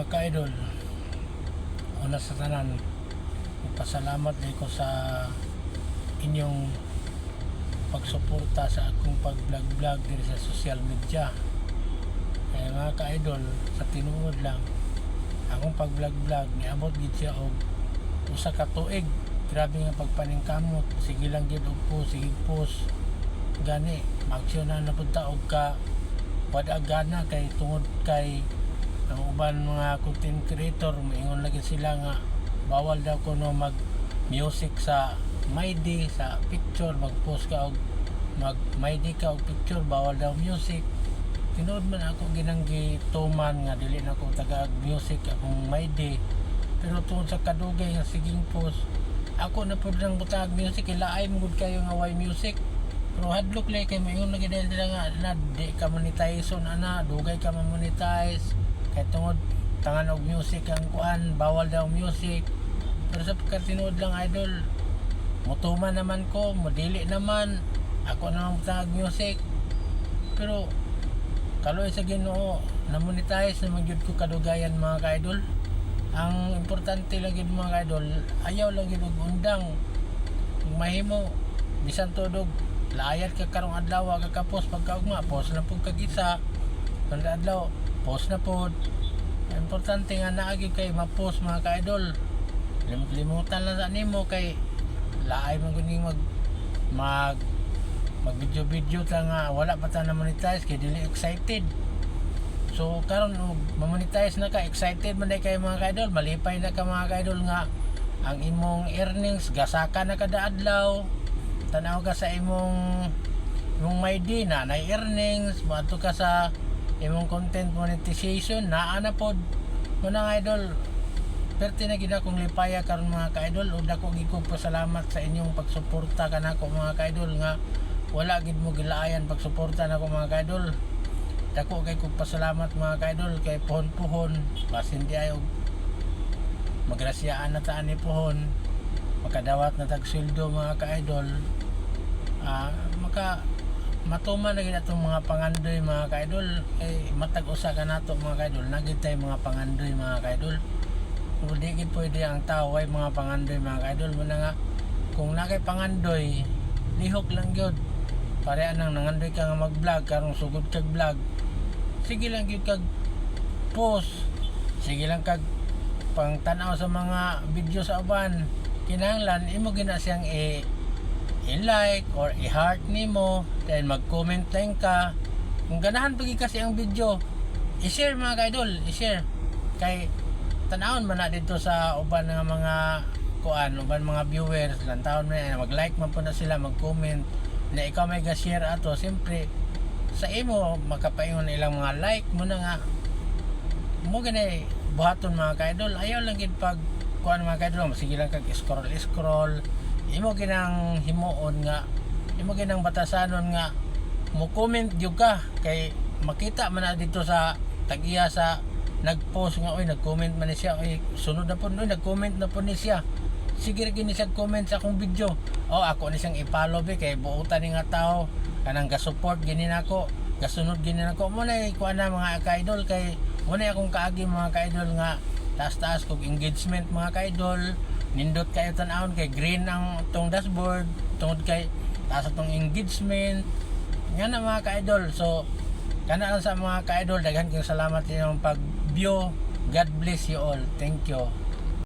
Mga ka-idol, una sa tanan, pasalamat din ko sa inyong pagsuporta sa akong pag-vlog diri sa social media. Kaya mga ka-idol, sa tinuod lang, akong pag-vlog niabot gid siya og usa ka tuig. Grabe nga pagpaningkamot, sige lang gid og post, sige post. Gani, maaksyonan na punta og ka wad-agana kay tungod kay ang uban mga content creator maingon lagi sila nga bawal daw kuno mag music sa my day sa picture, mag-post ka og my day ka og picture, bawal daw music. Tinuod man ako ginanggi tuman nga dili na ko taga music akong my day, pero tungod sa kadugay nga siging post ako na pud nang butag music, ilaay mo gud kayo nga why music. Pero hadlok lay kay maingon lagi dahil sila nga na di ka monetization ana, dugay ka ma-monetize kay tungod tangan og music ang kuan, bawal daw music. Pero sa pagkatinuod lang idol, mutuman naman ko, modili naman ako naman tag music, pero kaloy sa Ginoo na monetize naman gyud ko kadugayan mga ka-idol. Ang importante lang gyud mga ka-idol, ayaw lang gyud og undang. Kung mahimo bisan tudog layat ka karong adlaw ka post, pagkaugma post na pud kagisa, kada adlaw post na pod. Importante nga naagi kay ma-post mga ka-idol. Limutan lang sa nimo kay laay man gud mag video ta nga wala pa ta na monetize kay dili excited. So karon ma-monetize na ka, excited man day kay mga ka-idol, malipay na ka mga ka-idol nga ang imong earnings gasaka na kada adlaw. Tanaw ka sa imong my day na earnings, maadto ka sa imong content monetization naa na pod mga idol. Perti na gid akong lipaya karon mga ka-idol, ug dako gid kong pasalamat sa inyong pagsuporta kanako mga ka-idol nga wala gid mo gilaayan pagsuporta nako mga ka-idol. Dako kay kong pasalamat mga ka-idol kay puhon basin di ayo magrasyaan na taan ni puhon, makadawat na tag sweldo mga ka-idol. Matuman na gid atong mga pangandoy mga ka-idol, kay matag usa ka nato mga ka-idol, nagid tay mga pangandoy mga ka-idol. Kung di gid pwede ang tao ay mga pangandoy mga ka-idol mo na nga, kung nakay pangandoy lihok lang gyud. Pareha nang nangandoy ka nga mag-vlog karong sugod kag vlog, sige lang gyud kag post, sige lang kag pangtan-aw sa mga video sa uban. Kinahanglan imo gina siyang i-like or i-heart nimo, then mag-comment lang ka. Kung ganahan pagi kasi ang video, i-share mga ka-idol, i-share kay tanawon man na dito sa uban nga mga kuan, uban mga viewers lan taon man mag-like man po na sila, mag-comment na ikaw may ga-share ato. Siyempre sa imo makapaingon ilang mga like mo na nga mo ganay buhaton mga ka-idol. Ayaw lang gid pag kuan mga ka-idol, sige lang kag scroll imo ginang himuon nga, imo ginang batasanon nga mo comment gyud ka kay makita man na dito sa tag-iya sa nag-post nga oy nag-comment man ni siya, oy sunod na pud oy nag-comment na pud ni siya, sige ra gini siya comment sa akong video. Ako ni siyang i-follow be kay buutan ni nga tao kanang ga-support gini nako, gasunod gini nako. Mo na kuan na mga ka-idol, kay mo na akong kaagi mga ka-idol nga taas-taas kog engagement mga ka-idol. Nindot kayo tan-awon kay green ang tong dashboard tungod kay taas atong engagement nga na mga ka-idol. So kana lang sa mga ka-idol, daghan kayong salamat sa inyong pag-view. God bless you all. Thank you.